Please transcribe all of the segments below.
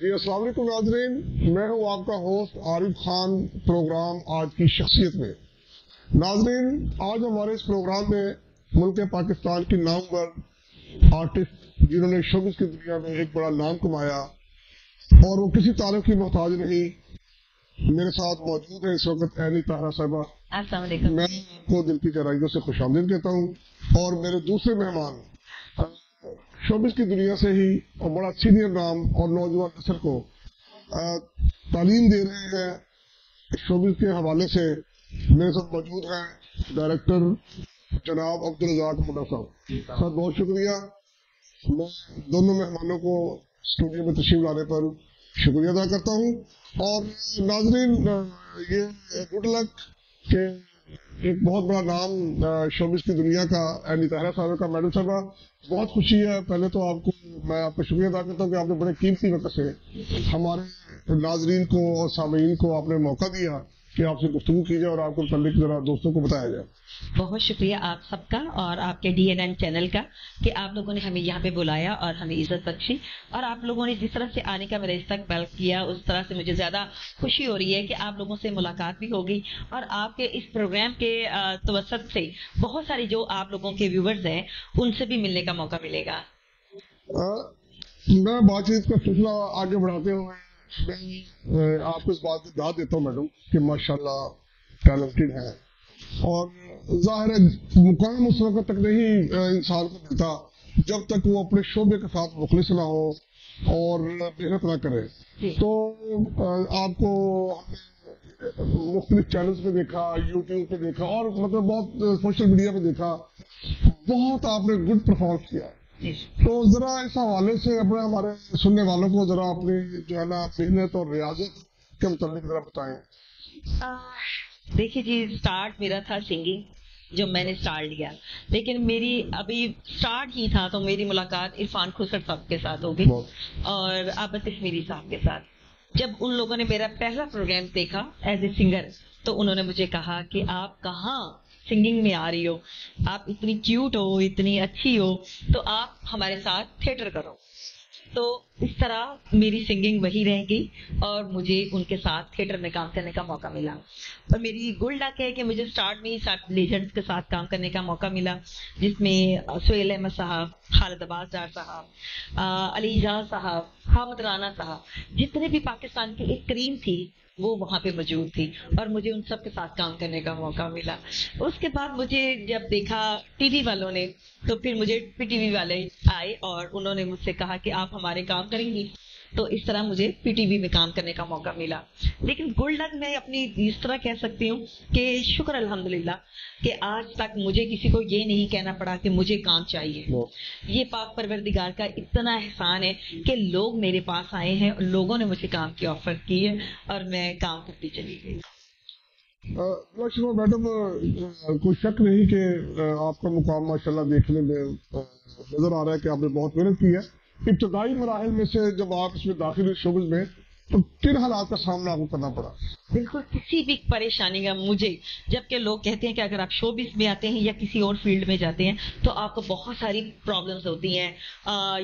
جی السلام علیکم ناظرین، میں ہوں آپ کا ہوسٹ عارف خان، پروگرام آج کی شخصیت میں۔ ناظرین، آج ہمارے اس پروگرام میں ملک پاکستان کی نامور آرٹسٹ جنہوں نے شوبز کی دنیا میں ایک بڑا نام کمایا اور وہ کسی تعارف کی محتاج نہیں، میرے ساتھ موجود ہے اس وقت عینی طاہرہ صاحبہ۔ السلام علیکم۔ میں آپ کو دل کی گہرائیوں سے خوش آمدید کہتا ہوں، اور میرے دوسرے مہمان شوبز کی دنیا سے ہی اور بڑا سینئر نام اور نوجوان نسل کو تعلیم دے رہے ہیں شوبز کے حوالے سے، میرے ساتھ موجود ہیں ڈائریکٹر جناب عبدالرزاق منڈا صاحب۔ سر بہت شکریہ، میں دونوں مہمانوں کو اسٹوڈیو میں تشریف لانے پر شکریہ ادا کرتا ہوں۔ اور ناظرین، یہ گڈ لک کہ ایک بہت بڑا نام شوبز کی دنیا کا عینی طاہرہ صاحب کا، میڈم صاحبہ بہت خوشی ہے۔ پہلے تو میں آپ کا شکریہ ادا کرتا ہوں کہ آپ نے بڑے قیمتی وقت سے ہمارے ناظرین کو اور سامعین کو آپ نے موقع دیا کہ آپ سے گفتگو کی جائے اور آپ کو متعلق ذرا دوستوں کو بتایا جائے۔ بہت شکریہ آپ سب کا اور آپ کے DNN چینل کا کہ آپ لوگوں نے ہمیں یہاں پہ بلایا اور ہمیں عزت بخشی، اور آپ لوگوں نے جس طرح سے آنے کا میرا استقبال کیا اس طرح سے مجھے زیادہ خوشی ہو رہی ہے کہ آپ لوگوں سے ملاقات بھی ہوگی، اور آپ کے اس پروگرام کے توسط سے بہت ساری جو آپ لوگوں کے ویورز ہیں ان سے بھی ملنے کا موقع ملے گا۔ میں بات چیت کا سلسلہ آگے بڑھاتے ہوئے میں آپ کو اس بات کی داد دیتا ہوں میڈم کہ ماشاءاللہ ٹیلنٹڈ ہیں، اور ظاہر ہے مقام اس وقت تک نہیں انسان کو ملتا جب تک وہ اپنے شعبے کے ساتھ مخلص نہ ہو اور محنت نہ کرے۔ تو آپ کو مختلف چینلز پہ دیکھا، یوٹیوب پہ دیکھا، اور مطلب بہت سوشل میڈیا پہ دیکھا، بہت آپ نے گڈ پرفارمنس کیا۔ تو ذرا اس حوالے سے اپنے ہمارے سننے والوں کو ذرا اپنی جو ہے نا محنت اور ریاضت کے متعلق ذرا بتائیں۔ دیکھیے جی، سٹارٹ میرا تھا سنگنگ جو میں نے سٹارٹ لیا، لیکن میری ابھی سٹارٹ ہی تھا تو میری ملاقات عرفان خسر صاحب کے ساتھ ہو گئی اور عابد کشمیری صاحب کے ساتھ۔ جب ان لوگوں نے میرا پہلا پروگرام دیکھا ایز اے سنگر تو انہوں نے مجھے کہا کہ آپ کہاں سنگنگ میں آ رہی ہو، آپ اتنی کیوٹ ہو، اتنی اچھی ہو، تو آپ ہمارے ساتھ تھیٹر کرو۔ تو اس طرح میری سنگنگ وہی رہ گئی اور مجھے ان کے ساتھ تھیٹر میں کام کرنے کا موقع ملا، اور میری گڈ لک ہے کہ مجھے سٹارٹ میں ہی ساتھ لیجنڈز کے ساتھ کام کرنے کا موقع ملا، جس میں سہیل احمد صاحب، خالد عباس ڈار صاحب، علی اعجاز صاحب، حامد رانا صاحب، جتنے بھی پاکستان کی ایک کریم تھی وہ وہاں پہ موجود تھی، اور مجھے ان سب کے ساتھ کام کرنے کا موقع ملا۔ اس کے بعد مجھے جب دیکھا ٹی وی والوں نے تو پھر مجھے PTV والے آئے اور انہوں نے مجھ سے کہا کہ آپ ہمارے کام کریں گی، تو اس طرح مجھے PTV میں کام کرنے کا موقع ملا۔ لیکن گڈ لک میں اپنی اس طرح کہہ سکتی ہوں کہ شکر الحمدللہ کہ آج تک مجھے کسی کو یہ نہیں کہنا پڑا کہ مجھے کام چاہیے۔ یہ پاک پروردگار کا اتنا احسان ہے کہ لوگ میرے پاس آئے ہیں اور لوگوں نے مجھے کام کی آفر کی ہے اور میں کام کرتی چلی گئی۔ میڈم، کوئی شک نہیں کہ آپ کا مقام ماشاءاللہ دیکھنے میں نظر آ رہا ہے کہ آپ نے بہت محنت کی ہے۔ ابتدائی مراحل میں سے جب آپ اس میں داخل ہوئے شوبز میں تو کن حالات کا سامنا آپ کو کرنا پڑا؟ بالکل کسی بھی پریشانی کا مجھے، جبکہ لوگ کہتے ہیں کہ اگر آپ شوبز میں آتے ہیں یا کسی اور فیلڈ میں جاتے ہیں تو آپ کو بہت ساری پرابلمز ہوتی ہیں،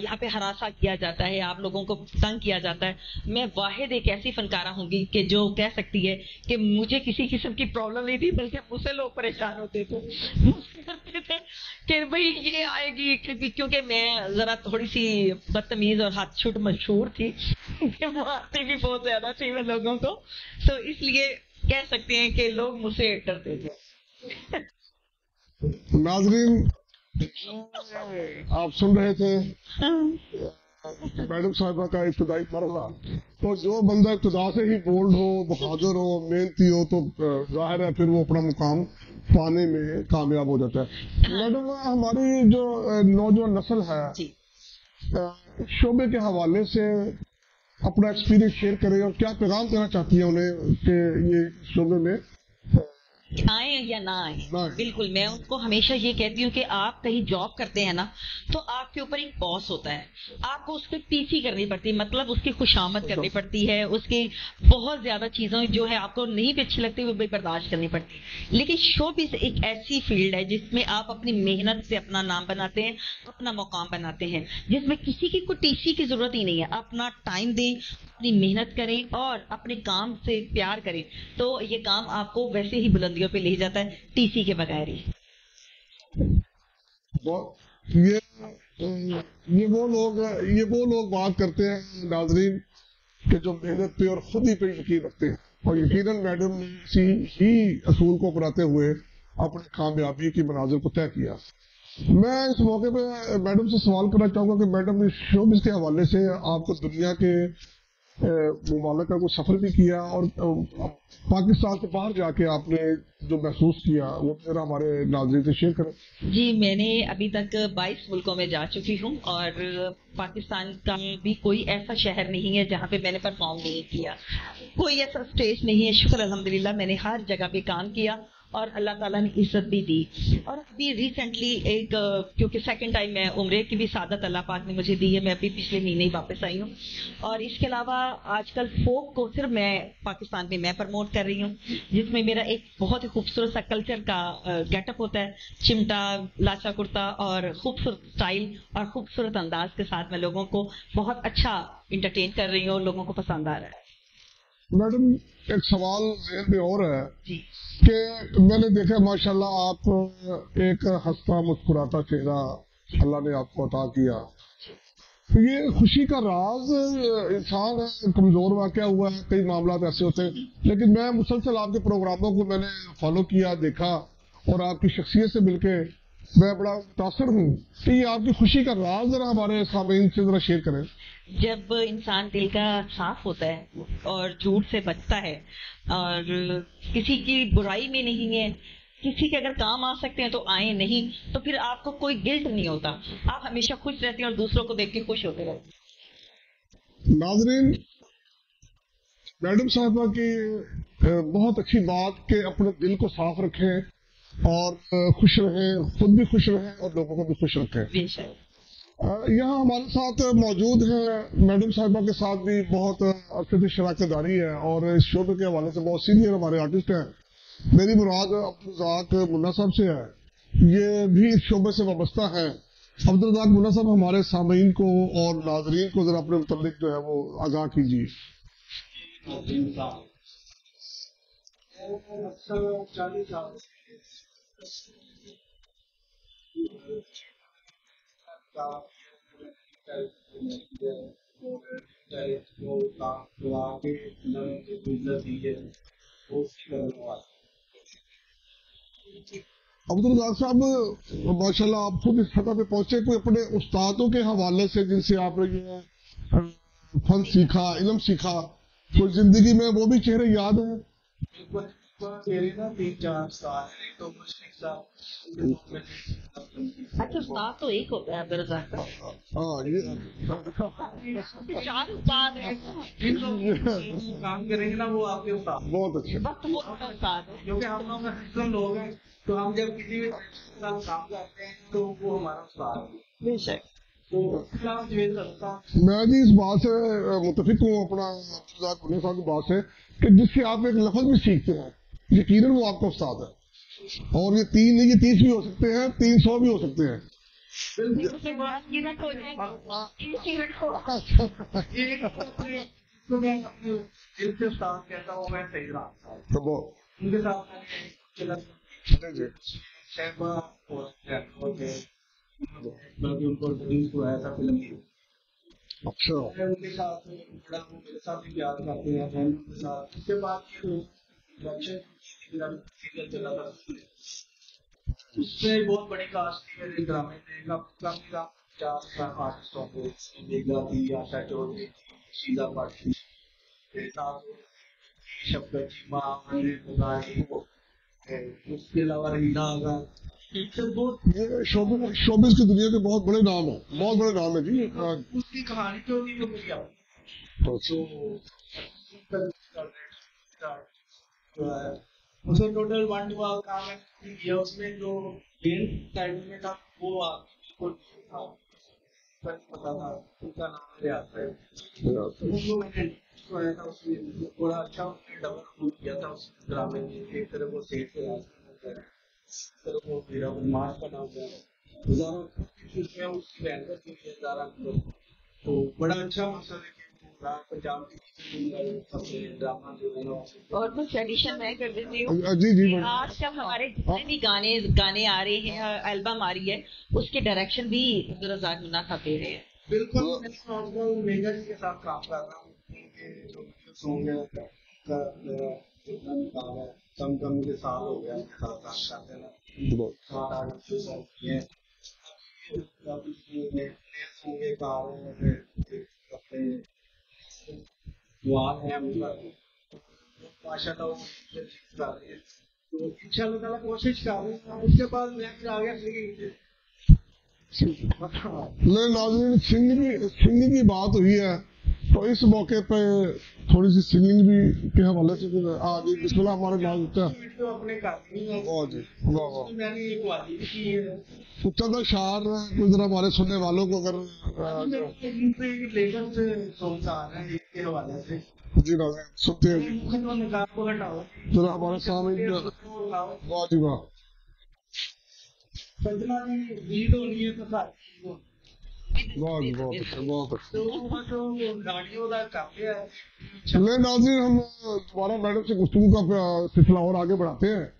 یہاں پہ ہراساں کیا جاتا ہے، آپ لوگوں کو تنگ کیا جاتا ہے۔ میں واحد ایک ایسی فنکارہ ہوں گی کہ جو کہہ سکتی ہے کہ مجھے کسی قسم کی پرابلم نہیں تھی، بلکہ مجھ سے لوگ پریشان ہوتے تھے، مجھ سے کہتے تھے کہ بھائی یہ آئے گی، کیونکہ میں ذرا تھوڑی سی بدتمیز اور ہاتھ چھوٹ مشہور تھی، مارتی بھی بہت زیادہ تھی میں لوگوں کو، تو اس لیے کہہ سکتے ہیں کہ لوگ مجھ سے ڈرتے تھے۔ ناظرین، آپ سن رہے تھے میڈم صاحبہ کا ابتدائی مرحلہ، تو جو بندہ ابتدا سے ہی بولڈ ہو، بہادر ہو، محنتی ہو تو ظاہر ہے پھر وہ اپنا مقام پانے میں کامیاب ہو جاتا ہے۔ میڈم، ہماری جو نوجوان نسل ہے شعبے کے حوالے سے اپنا ایکسپیرینس شیئر کرے اور کیا پیغام دینا چاہتی ہے انہیں کہ یہ شعبے میں آئیں یا نہ آئیں؟ بالکل، میں ان کو ہمیشہ یہ کہتی ہوں کہ آپ کہیں جاب کرتے ہیں نا تو آپ کے اوپر ایک باس ہوتا ہے، آپ کو اس پہ پیسی کرنی پڑتی ہے، مطلب اس کی خوشامد کرنی پڑتی ہے، اس کی بہت زیادہ چیزوں جو ہے آپ کو نہیں بھی اچھی لگتی وہ بھی برداشت کرنی پڑتی ہے۔ لیکن شوبز ایک ایسی فیلڈ ہے جس میں آپ اپنی محنت سے اپنا نام بناتے ہیں، اپنا مقام بناتے ہیں، جس میں کسی کی کوئی ٹی سی کی ضرورت ہی نہیں ہے۔ اپنا ٹائم دیں، اپنی محنت کریں اور اپنے کام سے پیار کریں تو یہ کام آپ کو ویسے ہی بلندیوں پہ لے جاتا ہے ٹی سی کے بغیر ہی. یہ وہ لوگ بات کرتے ہیں ناظرین کہ جو محنت پہ اور خود ہی پہ یقین رکھتے ہیں, اور یقیناً میڈم نے اسی ہی اصول کو اپناتے ہوئے اپنی کامیابی کی مناظر کو طے کیا. میں اس موقع پہ میڈم سے سوال کرنا چاہوں گا کہ میڈم اس شوبز کے حوالے سے آپ کو دنیا کے ممالک کا کوئی سفر بھی کیا, اور پاکستان سے باہر جا کے آپ نے جو محسوس کیا وہ ذرا ہمارے ناظرین سے شیئر کریں. جی, میں نے ابھی تک 22 ملکوں میں جا چکی ہوں, اور پاکستان کا بھی کوئی ایسا شہر نہیں ہے جہاں پہ میں نے پرفارم نہیں کیا, کوئی ایسا اسٹیج نہیں ہے. شکر الحمدللہ میں نے ہر جگہ پہ کام کیا اور اللہ تعالیٰ نے عزت بھی دی. اور ابھی ریسنٹلی کیونکہ سیکنڈ ٹائم میں عمرے کی بھی سعادت اللہ پاک نے مجھے دی ہے, میں ابھی پچھلے مہینے ہی واپس آئی ہوں. اور اس کے علاوہ آج کل فوک کو صرف میں پاکستان میں پروموٹ کر رہی ہوں, جس میں میرا ایک بہت ہی خوبصورت سا کلچر کا گیٹ اپ ہوتا ہے, چمٹا, لاچا کرتا اور خوبصورت اسٹائل اور خوبصورت انداز کے ساتھ میں لوگوں کو بہت اچھا انٹرٹین کر رہی ہوں, لوگوں کو پسند آ رہا ہے. میڈم ایک سوال ذہن میں اور ہے جی, کہ میں نے دیکھا ماشاءاللہ آپ ایک ہنستا مسکراتا چہرہ اللہ نے آپ کو عطا کیا. یہ خوشی کا راز انسان کمزور واقع ہوا ہے, کئی معاملات ایسے ہوتے ہیں, لیکن میں مسلسل آپ کے پروگراموں کو میں نے فالو کیا, دیکھا, اور آپ کی شخصیت سے مل کے میں بڑا متاثر ہوں. کہ یہ آپ کی خوشی کا راز ذرا ہمارے سامعین سے ذرا شیئر کریں. جب انسان دل کا صاف ہوتا ہے اور جھوٹ سے بچتا ہے اور کسی کی برائی میں نہیں ہے, کسی کے اگر کام آ سکتے ہیں تو آئیں, نہیں تو پھر آپ کو کوئی گلٹ نہیں ہوتا, آپ ہمیشہ خوش رہتے ہیں اور دوسروں کو دیکھ کے خوش ہوتے رہتے ہیں. ناظرین, میڈم صاحبہ کی بہت اچھی بات کہ اپنے دل کو صاف رکھیں اور خوش رہیں, خود بھی خوش رہیں اور لوگوں کو بھی خوش رکھیں. بے شک. یہاں ہمارے ساتھ موجود ہیں میڈم صاحبہ کے ساتھ بھی بہت عرصے سے شراکت داری ہے, اور اس شعبے کے حوالے سے بہت سینئر ہمارے آرٹسٹ ہیں. میری مراد عبدالرزاق منا صاحب سے ہے, یہ بھی اس شعبے سے وابستہ ہیں. عبدالرزاق منا صاحب ہمارے سامعین کو اور ناظرین کو ذرا اپنے متعلق جو ہے وہ آگاہ کیجیے. عبدالرزاق صاحب ماشاءاللہ آپ خود اس سطح پہ پہنچے, کوئی اپنے استادوں کے حوالے سے جن سے آپ نے یہ فن سیکھا, علم سیکھا, کوئی زندگی میں وہ بھی چہرے یاد ہیں؟ میرے نا 3-4 سال ہیں, تو مشرق صاحب اچھا, استاد تو ایک ہوتا ہے عبدالرزاق کا. ہاں, یہ 4 استاد ہیں, کام کریں گے نا وہ آپ کے استاد, بہت اچھا. وقت بہت بڑا استاد ہے. کیونکہ ہم لوگ مسلم لوگ ہیں, تو ہم جب کسی بھی ساتھ کام کرتے ہیں تو وہ ہمارا استاد ہے. بے شک. تو اسلام جو کرتا ہوں میں بھی اس بات سے متفق ہوں اپنا عبدالرزاق منا صاحب کی بات سے کہ جس سے آپ ایک لفظ بھی سیکھتے ہیں یقیناً وہ آپ کا استاد ہے. اور یہ 3 نہیں, یہ 30 بھی ہو سکتے ہیں, 300 بھی ہو سکتے ہیں. دل سے استاد کہتا ہوں میں صحیح رہا, تو وہ ان کے ساتھ شہبہ بلکہ ان کو ریلیز ہوا ایسا فلم نہیں. اچھا, ان کے ساتھ میرے ساتھ بھی پیار کرتے ہیں, ان کے ساتھ. اس کے بعد سیریل چلا تھا, اس میں بہت بڑی کاسٹ تھی میرے ڈرامے میں. کم سے کم 4 آرٹسٹوں کو, میگا تھی, آشا چودھری تھی, شیلا بٹ تھی, شبکت چیما, اس کے علاوہ رینا آگا. یہ شوبز کی دنیا کے بہت بڑے نام ہیں, بہت بڑے نام ہیں جی. اس کی کہانی جو تھی وہ مجھے اسے ٹوٹل 1 کام کیا. اس میں جو مین ٹائٹل میں تھا وہ بالکل تھا, پتا تھا ان کا نام مجھے آتا ہے. میں نے تھا اس میں بڑا اچھا ڈبل رول کیا تھا اس ڈرامے میں. ایک طرف وہ سیٹ سے طرف وہ میرا ماس بنا ہوا ہے, اس میں اس کی بہن کا کیوں زارا, تو بڑا اچھا مسئلہ ہے کہ पंजाब की सबसे ड्रामा जो है और कुछ एडिशन मैं कर देती हूँ। जी जी आज जब हमारे जितने भी गाने आ रहे हैं, एल्बम आ रही है, उसके डायरेक्शन भी अब्दुल रज़ाक मुन्ना साहब दे रहे हैं। बिल्कुल। मैं आजकल मेगा जी के साथ काम कर रहा हूँ, उनके जो सॉन्ग है का मेरा जितना भी काम है, कम के साल हो गया उनके साथ काम करते हैं। हमारा जो सॉन्ग है नए सॉन्ग एक आ रहे हैं अपने दुआ है माशाल्लाह वो कर रही है, तो इंशाल्लाह ताला कोशिश कर रहे हैं। उसके बाद नेक्स्ट आ गया सिंगिंग। नाज़रीन, सिंगिंग की बात हुई है तो इस मौके पे थोड़ी सी सिंगिंग भी के हवाले से जी बिस्मिल्लाह हमारे नाम वीडियो अपने कर वाह जी वाह मैंने एक वादी भी की है, कुछ ज़्यादा शार कुछ जरा हमारे सुनने वालों को अगर लेकर से सॉन्ग आ रहा है इसके हवाले से। जी नाज़रीन सुनते हैं जी निकाब को हटाओ, जरा हमारे सामने वाह जी वाह सजना की लीड होनी है तो सारी बहुत बहुत अच्छा बहुत अच्छा तो गाड़ियों का काफी है। चलिए नाज़रीन, हम दोबारा मैडम से गुफ्तगू का सिलसिला और आगे बढ़ाते हैं।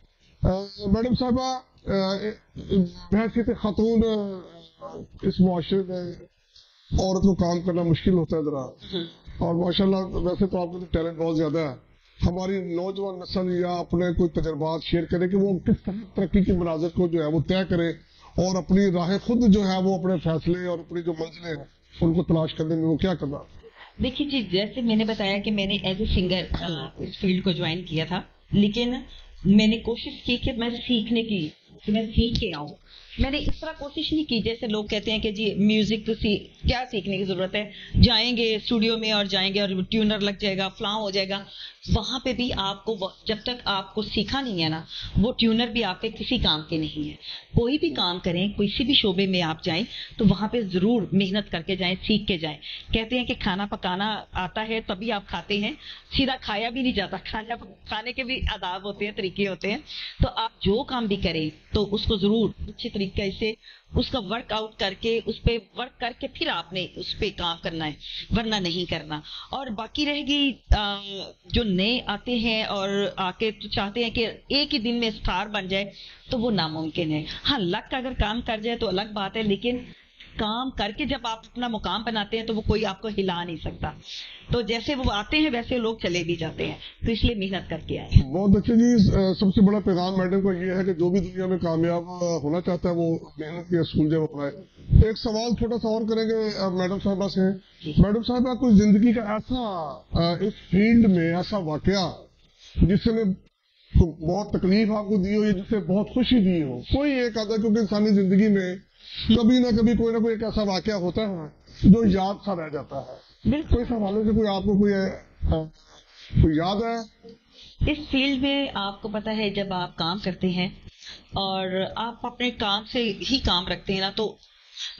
मैडम साहबा, बहसीत खातून इस मुआशरे में औरत को काम करना मुश्किल होता है जरा, और माशाल्लाह वैसे तो आपका तो टैलेंट बहुत ज्यादा है। हमारी नौजवान नस्ल या अपने कोई तजर्बात शेयर करे कि वो किस तरह तरक्की की मनाजिर को जो है वो तय करे और अपनी राह खुद जो है वो अपने फैसले और अपनी जो मंजिलें हैं उनको तलाश करने में वो क्या करना। देखिए जी, जैसे मैंने बताया कि मैंने एज ए सिंगर इस फील्ड को ज्वाइन किया था, लेकिन मैंने कोशिश की कि मैं सीखने की, कि मैं सीख के आऊँ। मैंने इस तरह कोशिश नहीं की जैसे लोग कहते हैं कि जी म्यूजिक तो क्या सीखने की जरूरत है, जाएंगे स्टूडियो में और जाएंगे और ट्यूनर लग जाएगा, फलां हो जाएगा। वहां पे भी आपको जब तक आपको सीखा नहीं है ना, वो ट्यूनर भी आपके किसी काम के नहीं है। कोई भी काम करें, किसी भी शोबे में आप जाएं तो वहां पे जरूर मेहनत करके जाएं, सीख के जाएं। कहते हैं कि खाना पकाना आता है तभी आप खाते हैं, सीधा खाया भी नहीं जाता, खाने के भी आदाब होते हैं, तरीके होते हैं। तो आप जो काम भी करें तो उसको जरूर अच्छे तरीके से उसका वर्क आउट करके, उस पे वर्क करके फिर आपने उस पे काम करना है, वरना नहीं करना। और बाकी रहेगी जो नए आते हैं और आके तो चाहते हैं कि एक ही दिन में स्टार बन जाए, तो वो नामुमकिन है। हाँ, लक अगर काम कर जाए तो अलग बात है, लेकिन काम करके जब आप अपना मुकाम बनाते हैं तो वो कोई आपको हिला नहीं सकता। तो जैसे वो आते हैं वैसे लोग चले भी जाते हैं, तो इसलिए मेहनत करके आए। बहुत अच्छे जी। सबसे बड़ा पैगाम मैडम का ये है कि जो भी दुनिया में कामयाब होना चाहता है वो मेहनत के असूल जो अपनाए। एक सवाल छोटा सा और करेंगे मैडम साहबा से। मैडम साहबा, कोई जिंदगी का ऐसा इस फील्ड में ऐसा वाकया जिसने बहुत तकलीफ आपको दी हो या जिससे बहुत खुशी दी हो, कोई एक आधा, क्योंकि इंसानी जिंदगी में कभी ना कभी कोई ना कोई एक ऐसा वाकया होता है जो याद सा रह जाता है। बिल्कुल, इस हवाले से कोई आपको कोई याद है? इस फील्ड में आपको पता है, जब आप काम करते हैं और आप अपने काम से ही काम रखते हैं ना, तो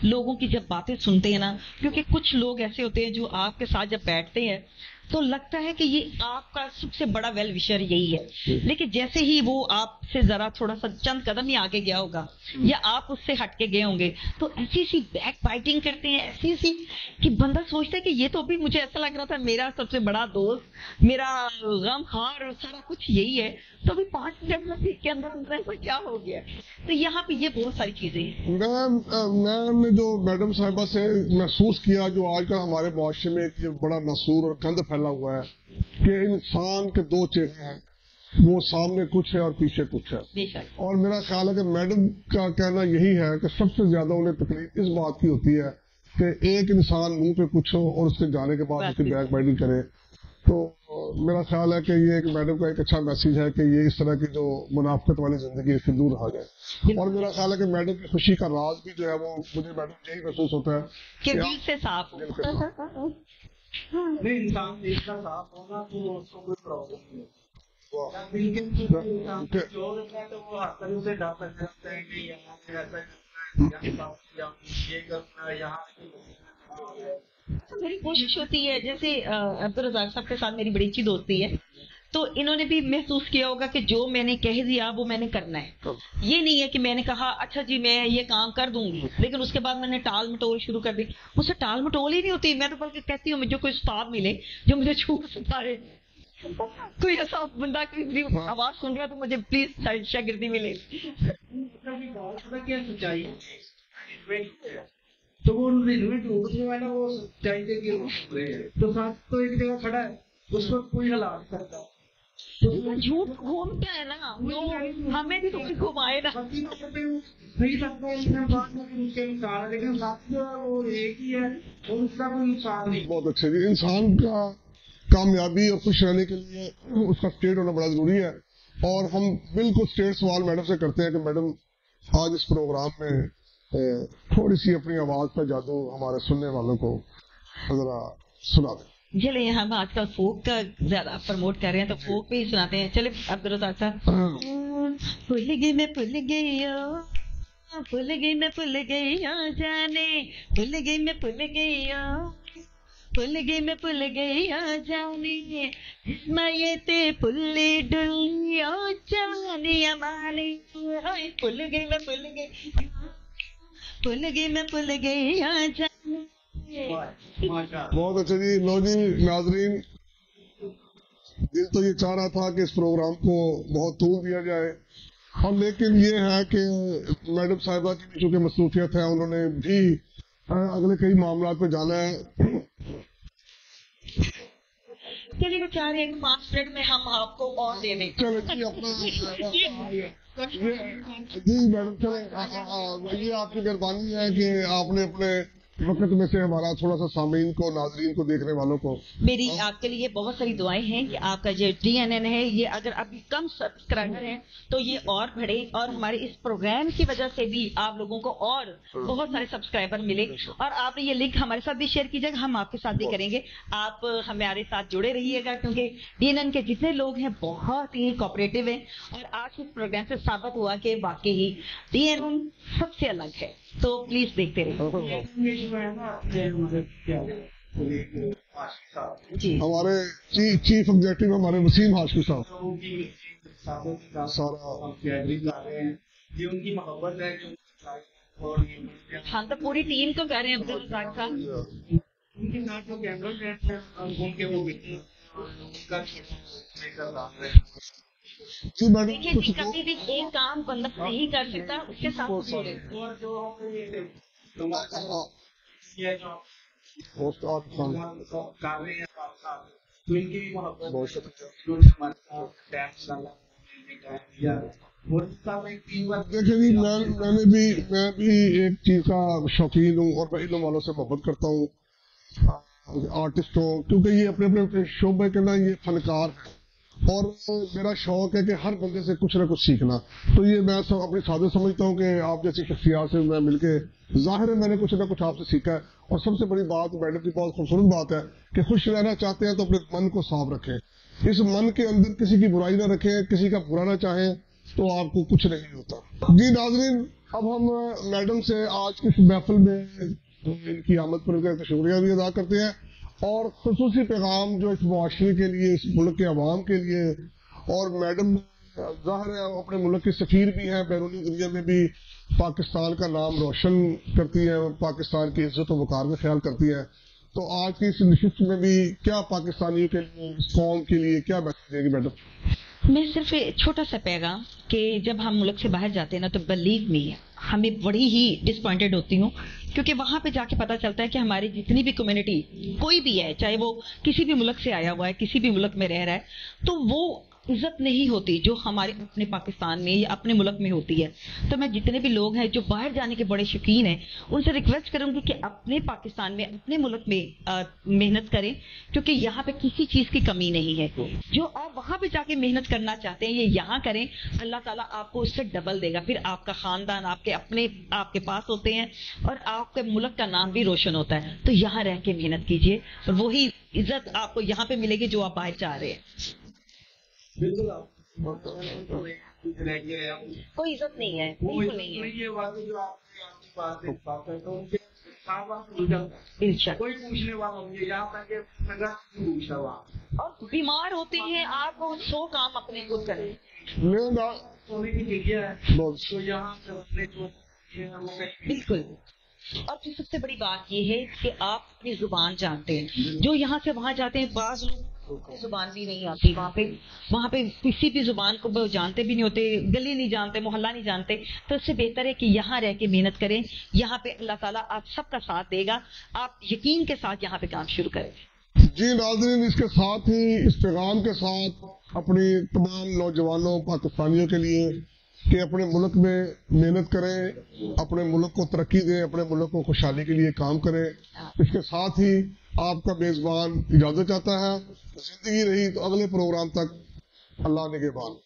लोगों की जब बातें सुनते हैं ना, क्योंकि कुछ लोग ऐसे होते हैं जो आपके साथ जब बैठते हैं तो लगता है कि ये आपका सबसे बड़ा वेल विशर यही है, लेकिन जैसे ही वो आपसे जरा थोड़ा सा चंद कदम ही आगे गया होगा या आप उससे हटके गए होंगे, तो ऐसी सी बैक बाइटिंग करते हैं, ऐसी कि बंदा सोचता है कि ये तो अभी मुझे ऐसा लग रहा था मेरा सबसे बड़ा दोस्त, मेरा गम हार सारा कुछ यही है, तो अभी 5 मिनट के अंदर ऐसा क्या हो गया। तो यहाँ पे ये बहुत सारी चीजें हैं। मैंने जो मैडम साहिबा से महसूस किया, जो आजकल हमारे मुआशरे में एक बड़ा नसूर और गंद फैला हुआ है कि इंसान के 2 चेहरे हैं, वो सामने कुछ है और पीछे कुछ है। और मेरा ख्याल है कि मैडम का कहना यही है कि सबसे ज्यादा उन्हें तकलीफ इस बात की होती है कि एक इंसान मुंह पे कुछ हो और उसके जाने के बाद उसकी बैक बाइटिंग करे। तो मेरा ख्याल है कि ये एक मैडम का एक अच्छा मैसेज है कि ये इस तरह की जो मुनाफिकत वाली जिंदगी इससे दूर रहा जाए। और मेरा ख्याल है कि मैडम की खुशी का राज भी जो है वो मुझे मैडम यही महसूस होता है कि दिल से साफ नहीं, इंसान दिल का साफ होना तो उसको कोई प्रॉब्लम नहीं है। दिल के जो रहता है तो वो हर उसे डर लग जाता है कि यहाँ से ऐसा ये करना, यहाँ तो मेरी कोशिश होती है, जैसे अब्दुल रज़ाक साहब के साथ मेरी बड़ी अच्छी दोस्ती है, तो इन्होंने भी महसूस किया होगा कि जो मैंने कह दिया वो मैंने करना है। ये नहीं है कि मैंने कहा अच्छा जी मैं ये काम कर दूंगी, लेकिन उसके बाद मैंने टाल मटोल शुरू कर दी। मुझसे टाल मटोल ही नहीं होती, मैं तो बल्कि कहती हूँ मुझे कोई उस्ताद मिले जो मुझे छूट सिखाए, कोई ऐसा बंदा की आवाज सुन रहा है तो मुझे प्लीज शागिर्दी मिले। क्या सच्चाई है तो वो रेलवे टूटने वाला वो सच्चाई के तो साथ तो एक जगह खड़ा है, उस वक्त कोई हलाल करता तो झूठ घूमता है ना, वो हमें भी तो कोई घुमाए ना। नहीं लगता है उसके इंसान है, लेकिन साथ जो है वो एक ही है और उसका कोई नुकसान नहीं। बहुत अच्छे जी। इंसान का कामयाबी और खुश रहने के लिए उसका स्टेट होना बड़ा जरूरी है, और हम बिल्कुल स्टेट सवाल मैडम से करते हैं कि मैडम आज इस प्रोग्राम में थोड़ी सी अपनी आवाज का जादू हमारे सुनने वालों को जरा सुना दें। चले हम आजकल फोक का ज्यादा प्रमोट कर रहे हैं तो फोक पे ही सुनाते हैं। चले अब्दुल रज़ाक साहब। भूल गई मैं भूल गई भूल गई मैं भूल गई जाने, भूल गई मैं भूल गई भूल गई मैं भूल गई जाने, मैं ते पुल्ली डुल्ली जानी अमानी, भूल गई मैं भूल गई भूल गई मैं भूल गई जाने। बहुत अच्छा जी। लो जी नाजरीन, दिल तो ये चाह रहा था कि इस प्रोग्राम को बहुत तूल दिया जाए, और लेकिन ये है कि मैडम साहिबा की भी चूंकि मसरूफियत है, उन्होंने भी अगले कई मामला पे जाना है। चलिए चाह रहे हैं 5 मिनट में हम आपको और दे दें। चलो जी अपना जी मैडम चले, ये आपकी मेहरबानी है कि आपने अपने वक्त में से हमारा थोड़ा सा सामीन को, नाजरीन को, देखने वालों को। मेरी आपके लिए बहुत सारी दुआएं हैं कि आपका जो DNN है ये अगर अभी कम सब्सक्राइबर हैं तो ये और बढ़े, और हमारे इस प्रोग्राम की वजह से भी आप लोगों को और बहुत सारे सब्सक्राइबर मिले। और आपने ये लिंक हमारे साथ भी शेयर कीजिएगा, हम आपके साथ भी करेंगे। आप हमारे साथ जुड़े रहिएगा क्योंकि DNN के जितने लोग हैं बहुत ही कोऑपरेटिव हैं, और आज इस प्रोग्राम से साबित हुआ कि वाकई ही DNN सबसे अलग है। तो प्लीज देखते रहिए जी। हमारे चीफ एग्जेक्टिव हमारे वसीम हाशमी साहब सारा ये उनकी मोहब्बत है और हम तो पूरी टीम को कह रहे हैं अब्दुल रज़ाक साहब, उनके साथ जो कैमरा मैन है उनके वो उनका जी मैडम देखिए जी, कभी भी एक काम बंदा नहीं कर सकता, उसके साथ जुड़े। और जो ये जो होस्ट और कर रहे हैं तो इनकी भी मोहब्बत बहुत शुक्रिया। उन्होंने हमारे साथ टाइम दिया। देखिए जी मैं भी एक चीज का शौकीन हूँ, और मैं इन वालों से मोहब्बत करता हूँ, आर्टिस्टों, क्योंकि ये अपने अपने शोबे के ना ये फनकार है, और मेरा शौक है कि हर बंदे से कुछ ना कुछ सीखना। तो ये मैं सब अपनी सादे समझता हूँ कि आप जैसी शख्सियात से मैं मिलके जाहिर है मैंने कुछ ना कुछ आपसे सीखा है। और सबसे बड़ी बात मैडम की बहुत खूबसूरत बात है कि खुश रहना चाहते हैं तो अपने मन को साफ रखें, इस मन के अंदर किसी की बुराई ना रखें, किसी का बुरा ना चाहें, तो आपको कुछ नहीं होता। जी नाजरीन, अब हम मैडम से आज की महफिल में इनकी आमद पर इनका शुक्रिया भी अदा करते हैं, और खसूसी पैगाम जो इस मुआशरे के लिए, इस मुल्क के अवाम के लिए, और मैडम जाहिर है अपने मुल्क की सफीर भी हैं, बैरूनी दुनिया में भी पाकिस्तान का नाम रोशन करती है, पाकिस्तान की इज्जत और वकार में ख्याल करती है। तो आज की इस नशिस्त में भी क्या पाकिस्तानियों के लिए, इस कौम के लिए क्या मैसेज देगी मैडम? मैं सिर्फ एक छोटा सा पैगाम कि जब हम मुल्क से बाहर जाते हैं ना, तो बिलीव मी हमें बड़ी ही डिसपॉइंटेड होती हूँ, क्योंकि वहां पे जाके पता चलता है कि हमारी जितनी भी कम्युनिटी कोई भी है, चाहे वो किसी भी मुल्क से आया हुआ है, किसी भी मुल्क में रह रहा है, तो वो इज्जत नहीं होती जो हमारे अपने पाकिस्तान में या अपने मुल्क में होती है। तो मैं जितने भी लोग हैं जो बाहर जाने के बड़े शौकीन हैं, उनसे रिक्वेस्ट करूंगी कि अपने पाकिस्तान में, अपने मुल्क में मेहनत करें, क्योंकि यहाँ पे किसी चीज की कमी नहीं है। जो आप वहां पे जाके मेहनत करना चाहते हैं ये यहाँ करें, अल्लाह ताला आपको उससे डबल देगा। फिर आपका खानदान, आपके अपने आपके पास होते हैं, और आपके मुल्क का नाम भी रोशन होता है। तो यहाँ रह के मेहनत कीजिए, और वही इज्जत आपको यहाँ पे मिलेगी जो आप बाहर चाह रहे हैं। बिल्कुल कोई इज्जत नहीं है, बिल्कुल नहीं है। ये बात जो आपकी बात है तो उनके साथ वहाँ मिल जाता है, इंशाल्लाह। कोई पूछने वाला मुझे यहाँ तक कि नजर नहीं पूछा वहाँ। और बीमार होते हैं आप 100 काम अपने खुद करें। लेना सोने की जगह है बहुत तो यहाँ से अपने जो ये है वो कहीं बिल्कुल। और फिर सबसे बड़ी बात ये है कि आप अपनी जुबान जानते हैं। जो यहाँ से वहाँ जाते हैं, बाज लोग को जुबान भी नहीं आती, वहाँ पे किसी भी जुबान को वो जानते भी नहीं होते, गली नहीं जानते, मोहल्ला नहीं जानते। तो इससे बेहतर है कि यहाँ रह के मेहनत करें। यहाँ पे अल्लाह ताला आप सबका साथ देगा। आप यकीन के साथ यहाँ पे काम शुरू करें। जी नाज़रीन, इसके साथ ही इस पैगाम के साथ अपनी तमाम नौजवानों पाकिस्तानियों के लिए कि अपने मुल्क में मेहनत करें, अपने मुल्क को तरक्की दें, अपने मुल्क को खुशहाली के लिए काम करें। इसके साथ ही आपका मेज़बान इजाज़त चाहता है। जिंदगी रही तो अगले प्रोग्राम तक अल्लाह निगहबान।